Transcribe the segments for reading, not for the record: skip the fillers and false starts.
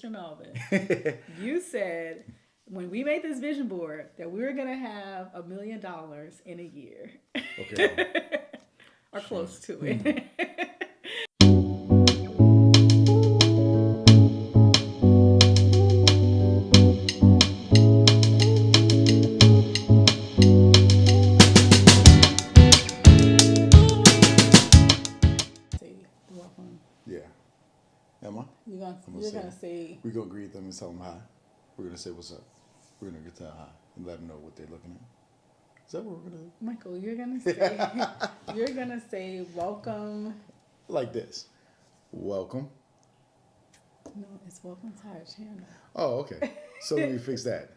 Mr. Melvin, you said when we made this vision board that we were going to have $1 million in a year. Okay. Or close to it. Yeah. Am I? You're gonna say We're gonna greet them and tell them hi. We're gonna say what's up. We're gonna get to hi and let them know what they're looking at. Is that what we're gonna do? Michael, you're gonna say welcome. Like this. Welcome. No, it's welcome to our channel. Oh, okay. So let me fix that.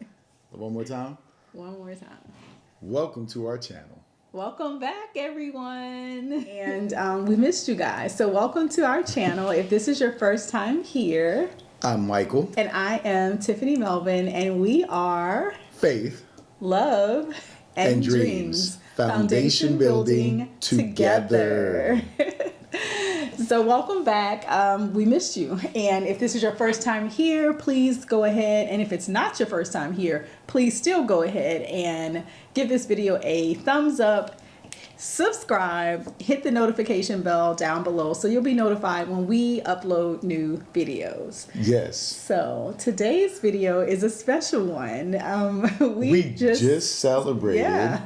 One more time. One more time. Welcome to our channel. Welcome back, everyone. And we missed you guys. So welcome to our channel. If this is your first time here. I'm Michael. And I am Tiffany Melvin. And we are Faith, Love, and Dreams. Foundation building together. So welcome back. We missed you. And if this is your first time here, please go ahead. And if it's not your first time here, please still go ahead and give this video a thumbs up, subscribe, hit the notification bell down below so you'll be notified when we upload new videos. Yes. So today's video is a special one. We just celebrated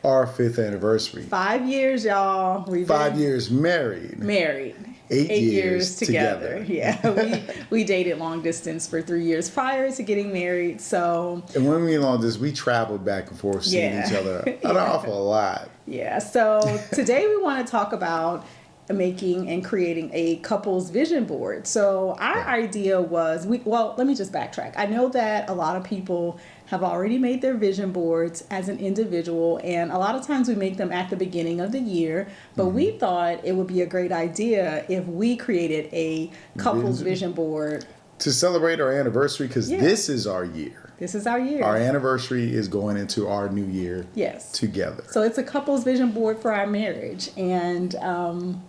our 5th anniversary. 5 years, y'all. 5 years married. 8 years together. Yeah, we dated long distance for 3 years prior to getting married. So, and when we mean long distance, we traveled back and forth, seeing each other an awful lot. Yeah. So today we want to talk about making and creating a couple's vision board. So our idea was, let me just backtrack. I know that a lot of people have already made their vision boards as an individual, and a lot of times we make them at the beginning of the year, but we thought it would be a great idea if we created a couple's vision board to celebrate our anniversary, because this is our year. This is our year. Our anniversary is going into our new year together. So it's a couple's vision board for our marriage, and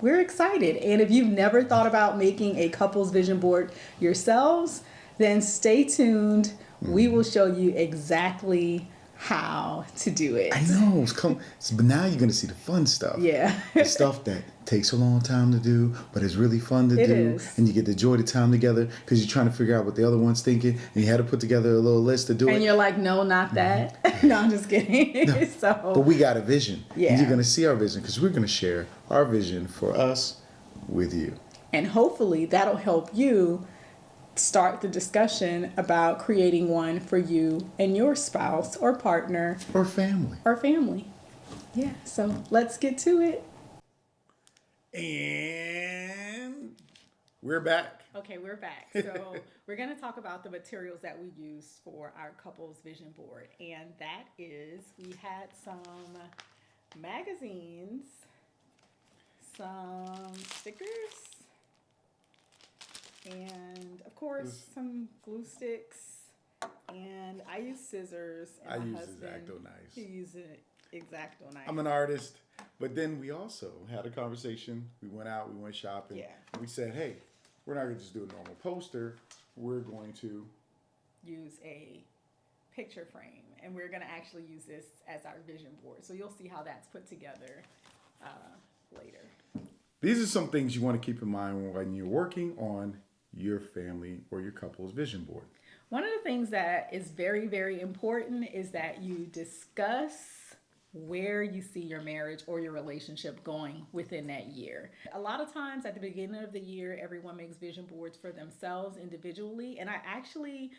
we're excited. And if you've never thought about making a couple's vision board yourselves, then stay tuned. We will show you exactly how to do it. I know. But now you're going to see the fun stuff. Yeah. The stuff that takes a long time to do, but it's really fun to do. And you get to enjoy the time together because you're trying to figure out what the other one's thinking. And you had to put together a little list to do it. And you're like, no, not that. No, I'm just kidding. No. But we got a vision. Yeah. And you're going to see our vision because we're going to share our vision for us with you. And hopefully that'll help you start the discussion about creating one for you and your spouse or partner or family. Yeah, so let's get to it. And we're back. Okay, we're back. So we're going to talk about the materials that we use for our couple's vision board, and that is, we had some magazines, some stickers, and of course some glue sticks, and I use scissors, and my husband X-Acto knives. He uses X-Acto knives. I'm an artist, but then we also had a conversation. We went out, we went shopping. And we said, hey, we're not going to just do a normal poster. We're going to use a picture frame, and we're going to actually use this as our vision board. So you'll see how that's put together later. These are some things you want to keep in mind when you're working on your family or your couple's vision board. One of the things that is very, very important is that you discuss where you see your marriage or your relationship going within that year. A lot of times at the beginning of the year, everyone makes vision boards for themselves individually, and I actually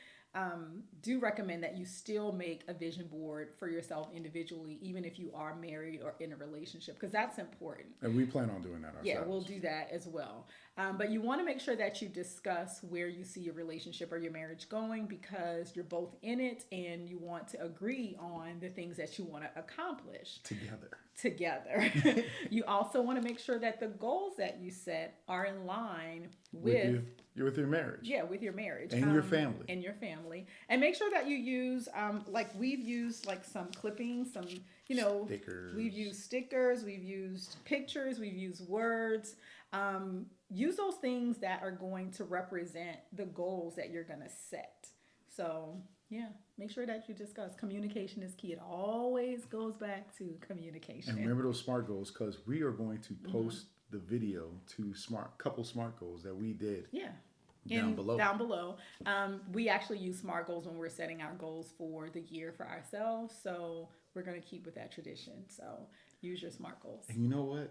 do recommend that you still make a vision board for yourself individually, even if you are married or in a relationship, because that's important. And we plan on doing that ourselves. Yeah, we'll do that as well. But you want to make sure that you discuss where you see your relationship or your marriage going, because you're both in it and you want to agree on the things that you want to accomplish together. You also want to make sure that the goals that you set are in line with your marriage. Yeah, with your marriage. And your family. And your family. And make sure that you use, like we've used like some clippings, some, stickers. We've used stickers, we've used pictures, we've used words. use those things that are going to represent the goals that you're going to set. So, yeah, make sure that you discuss. Communication is key. It always goes back to communication. And remember those SMART goals, because we are going to post the video to couple SMART goals that we did. Yeah. Down below. We actually use SMART goals when we're setting our goals for the year for ourselves. So we're going to keep with that tradition. So use your SMART goals. And you know what?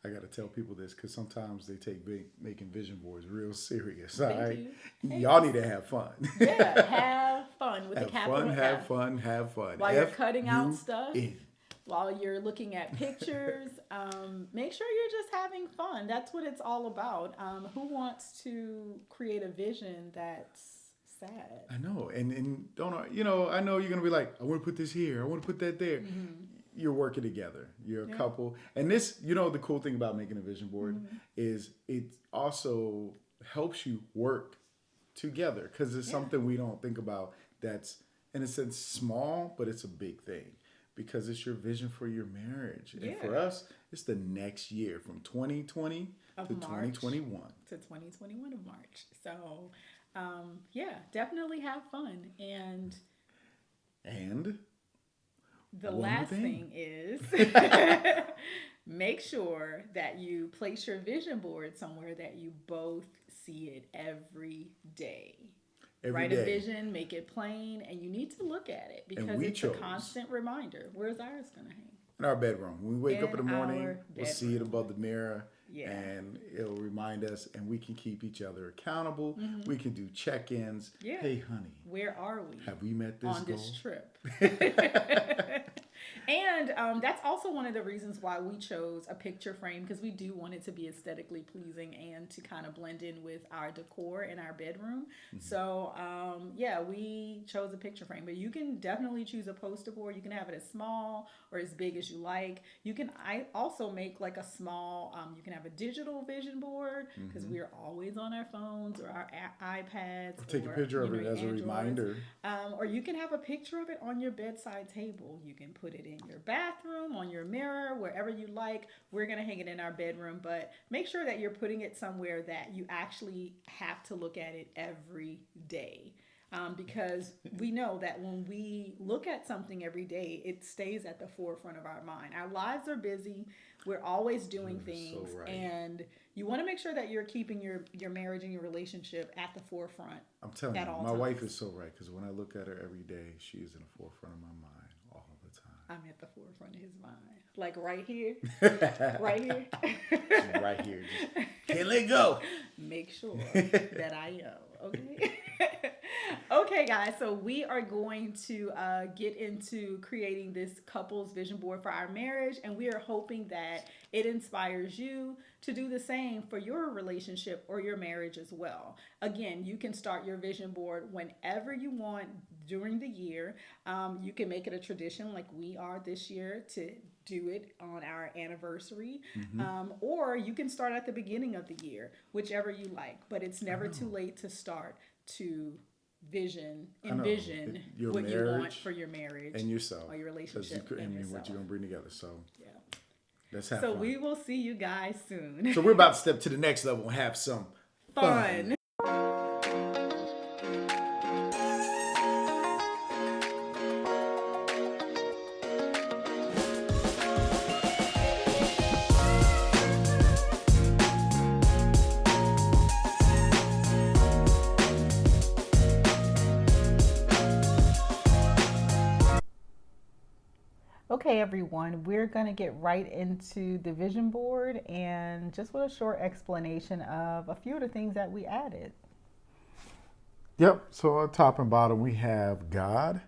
I got to tell people this, because sometimes they take making vision boards real serious. All right, y'all need to have fun. Yeah, have fun with the capital Have F. fun. While you're cutting out stuff, F-U-N. while you're looking at pictures, make sure you're just having fun. That's what it's all about. Who wants to create a vision that's sad? I know, and don't I know you're gonna be like, I want to put this here, I want to put that there. You're working together. You're a couple. And this, the cool thing about making a vision board is it also helps you work together, because it's something we don't think about that's, in a sense, small, but it's a big thing, because it's your vision for your marriage. And for us, it's the next year, from 2020 to 2021. To 2021 of March. So, definitely have fun. And the last thing is make sure that you place your vision board somewhere that you both see it every day. Write a vision, make it plain, and you need to look at it, because it's a constant reminder. Where's ours going to hang? In our bedroom. When we wake up in the morning, we'll see it above the mirror. Yeah. And it'll remind us, and we can keep each other accountable. We can do check-ins. Yeah. Hey, honey. Where are we? Have we met this on goal? This trip? And that's also one of the reasons why we chose a picture frame, because we do want it to be aesthetically pleasing and to kind of blend in with our decor in our bedroom. So, we chose a picture frame. But you can definitely choose a poster board. You can have it as small or as big as you like. I also make like a small, you can have a digital vision board, because we are always on our phones or our iPads. Take a picture of it as a reminder. Or you can have a picture of it on your bedside table. You can put it in your bathroom, on your mirror, wherever you like. We're going to hang it in our bedroom, but make sure that you're putting it somewhere that you actually have to look at it every day. Because we know that when we look at something every day, it stays at the forefront of our mind. Our lives are busy. We're always doing things. So and you want to make sure that you're keeping your marriage and your relationship at the forefront. I'm telling you, my wife is so right, because when I look at her every day, she is in the forefront of my mind all the time. I'm at the forefront of his mind. Like right here. Right here. She's right here. Just can't let go. Make sure that I am. Okay. Okay, guys, so we are going to get into creating this couple's vision board for our marriage, and we are hoping that it inspires you to do the same for your relationship or your marriage as well. Again, you can start your vision board whenever you want during the year. You can make it a tradition like we are this year to do it on our anniversary, or you can start at the beginning of the year, whichever you like, but it's never too late to start to envision your what marriage, you want for your marriage and yourself, or your relationship, and what you're gonna bring together. So let's have fun. So we will see you guys soon. So we're about to step to the next level and have some fun. Okay, everyone, we're going to get right into the vision board and just with a short explanation of a few of the things that we added. Yep. So at top and bottom, we have God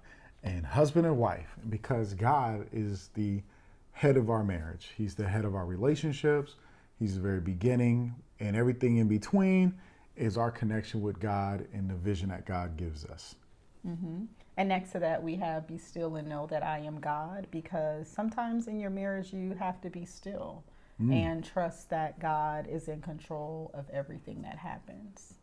and husband and wife, because God is the head of our marriage. He's the head of our relationships. He's the very beginning, and everything in between is our connection with God and the vision that God gives us. And next to that, we have be still and know that I am God, because sometimes in your marriage, you have to be still and trust that God is in control of everything that happens.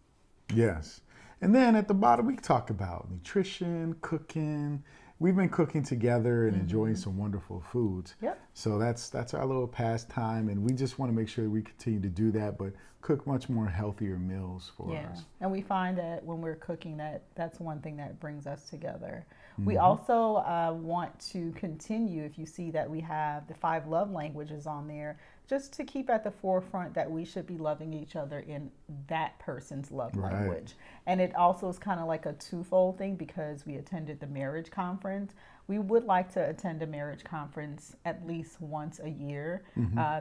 Yes. And then at the bottom, we talk about nutrition, cooking, we've been cooking together and enjoying some wonderful foods. Yep. So that's our little pastime, and we just want to make sure that we continue to do that, but cook much more healthier meals for us. And we find that when we're cooking, that's one thing that brings us together. We also want to continue, if you see that we have the 5 love languages on there, just to keep at the forefront that we should be loving each other in that person's love language. And it also is kind of like a twofold thing, because we attended the marriage conference. We would like to attend a marriage conference at least once a year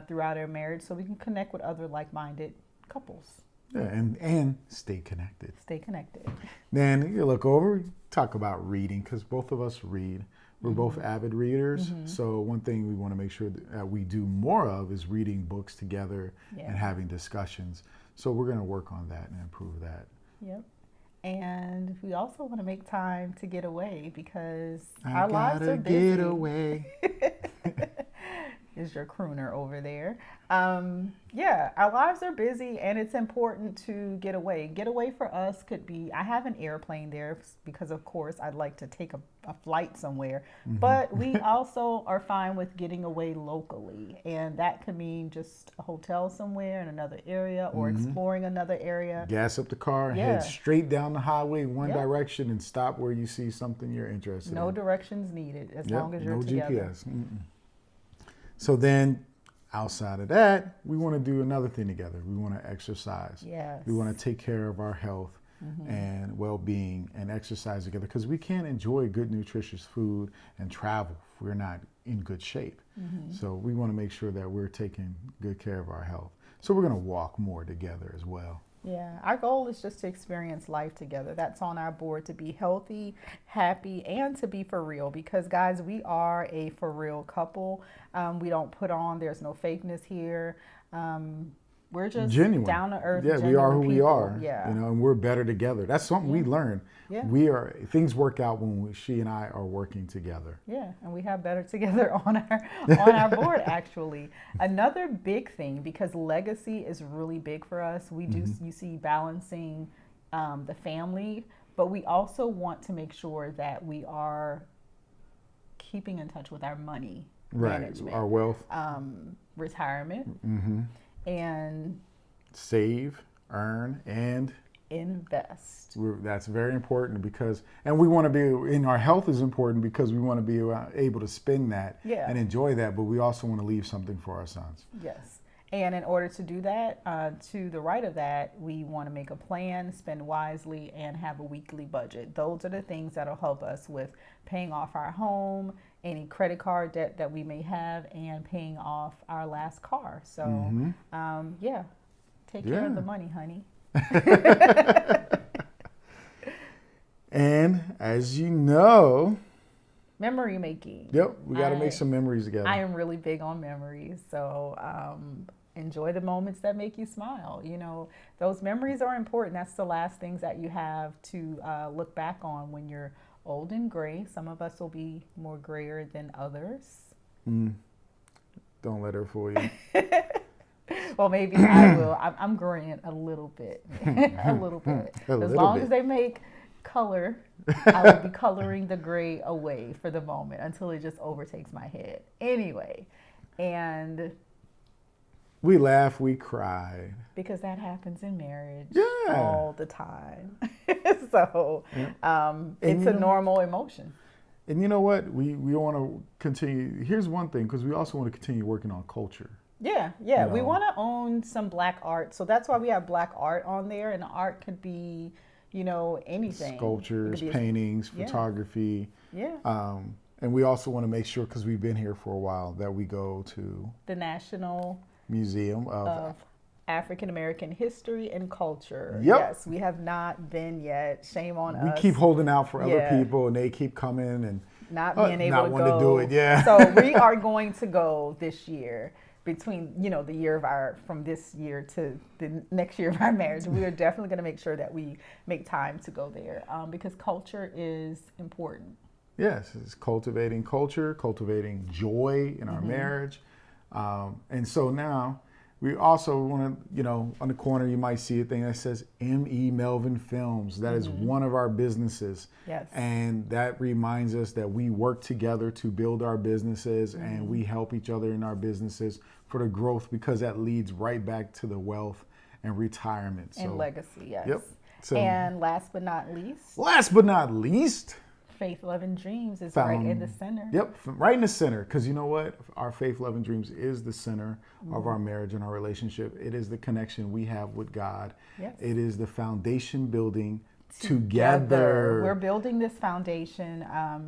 throughout our marriage, so we can connect with other like-minded couples. Yeah, and stay connected. Stay connected. Then you look over, talk about reading, because both of us read. We're both avid readers. So one thing we want to make sure that we do more of is reading books together and having discussions. So we're going to work on that and improve that. Yep. And we also want to make time to get away, because our lives are busy. Get away. Is your crooner over there. Yeah, our lives are busy, and it's important to get away. Get away for us could be, I have an airplane there because of course I'd like to take a flight somewhere, but we also are fine with getting away locally. And that could mean just a hotel somewhere in another area, or exploring another area. Gas up the car, head straight down the highway in one direction, and stop where you see something you're interested in. No directions needed, as long as you're together. No GPS. So then, outside of that, we want to do another thing together. We want to exercise. Yes. We want to take care of our health and well-being and exercise together, because we can't enjoy good, nutritious food and travel if we're not in good shape. So we want to make sure that we're taking good care of our health. So we're going to walk more together as well. Yeah, our goal is just to experience life together. That's on our board, to be healthy, happy, and to be for real. Because guys, we are a for real couple. We don't put on, there's no fakeness here. We're just genuine, down to earth. Yeah, we are who we are. Yeah, you know, and we're better together. That's something we learned. Yeah, things work out when she and I are working together. Yeah, and we have better together on our board actually. Another big thing, because legacy is really big for us. We do you see balancing the family, but we also want to make sure that we are keeping in touch with our money management, our wealth, retirement. And save, earn, and invest. That's very important, because, and we want to be, in our health is important because we want to be able to spend that and enjoy that, but we also want to leave something for our sons. Yes. And in order to do that, to the right of that, we want to make a plan, spend wisely, and have a weekly budget. Those are the things that'll help us with paying off our home, any credit card debt that we may have, and paying off our last car. So, take care of the money, honey. And as you know, memory making. Yep, we got to make some memories together. I am really big on memories. So enjoy the moments that make you smile. You know, those memories are important. That's the last things that you have to look back on when you're old and gray. Some of us will be more grayer than others. Don't let her fool you. Well, maybe I will. I'm graying a little bit. A little bit. As long as they make color, I will be coloring the gray away for the moment until it just overtakes my head. Anyway, and we laugh, we cry. Because that happens in marriage all the time. So it's a normal emotion. And you know what? We want to continue. Here's one thing, because we also want to continue working on culture. Yeah. You know? We want to own some Black art. So that's why we have Black art on there. And art could be, you know, anything. Sculptures, paintings, photography. Yeah. And we also want to make sure, because we've been here for a while, that we go to the National Museum of African American History and Culture. Yep. Yes, we have not been yet. Shame on us. We keep holding out for other people, and they keep coming and not being able to go. Not wanting to do it. Yeah. So we are going to go this year. Between, you know, the year of from this year to the next year of our marriage, we are definitely going to make sure that we make time to go there, because culture is important. Yes, it's cultivating culture, cultivating joy in our marriage. And so now We also want to, on the corner, you might see a thing that says M.E. Melvin Films. That is one of our businesses. Yes. And that reminds us that we work together to build our businesses and we help each other in our businesses for the growth, because that leads right back to the wealth and retirement. And legacy, yes. Yep. So, and last but not least, Faith, Love, and Dreams is right in the center. Yep, right in the center. Because you know what? Our Faith, Love, and Dreams is the center of our marriage and our relationship. It is the connection we have with God. Yes. It is the foundation building together. We're building this foundation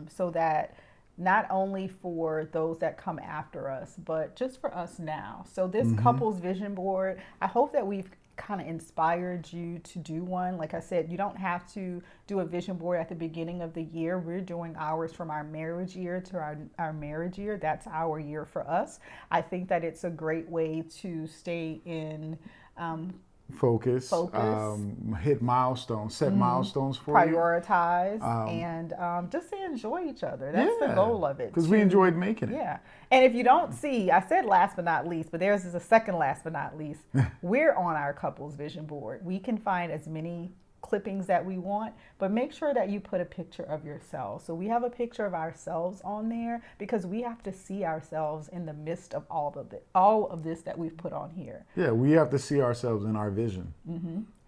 so that not only for those that come after us, but just for us now. So this couple's vision board, I hope that we've kind of inspired you to do one. Like I said, you don't have to do a vision board at the beginning of the year. We're doing ours from our marriage year to our marriage year. That's our year for us. I think that it's a great way to stay in focus, hit milestones, set milestones for prioritize, and just to enjoy each other. That's the goal of it. Because we enjoyed making it. Yeah. And if you don't see, I said last but not least, but theirs is a second last but not least. We're on our couple's vision board. We can find as many clippings that we want, but make sure that you put a picture of yourselves. So we have a picture of ourselves on there because we have to see ourselves in the midst of all of this that we've put on here. Yeah, we have to see ourselves in our vision.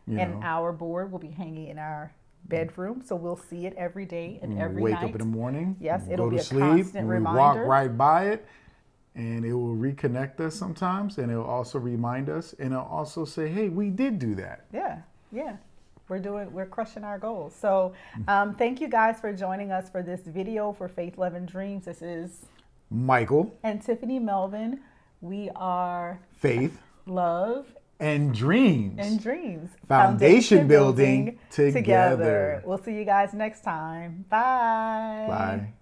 And our board will be hanging in our bedroom, so we'll see it every day and every night. Wake up in the morning. Yes, it'll go be to a sleep, constant we reminder. walk right by it, and it will reconnect us sometimes, and it will also remind us, and it'll also say, "Hey, we did do that." Yeah. We're crushing our goals. So thank you guys for joining us for this video for Faith, Love, and Dreams. This is Michael and Tiffany Melvin. We are Faith, Love, and Dreams. Foundation building together. We'll see you guys next time. Bye. Bye.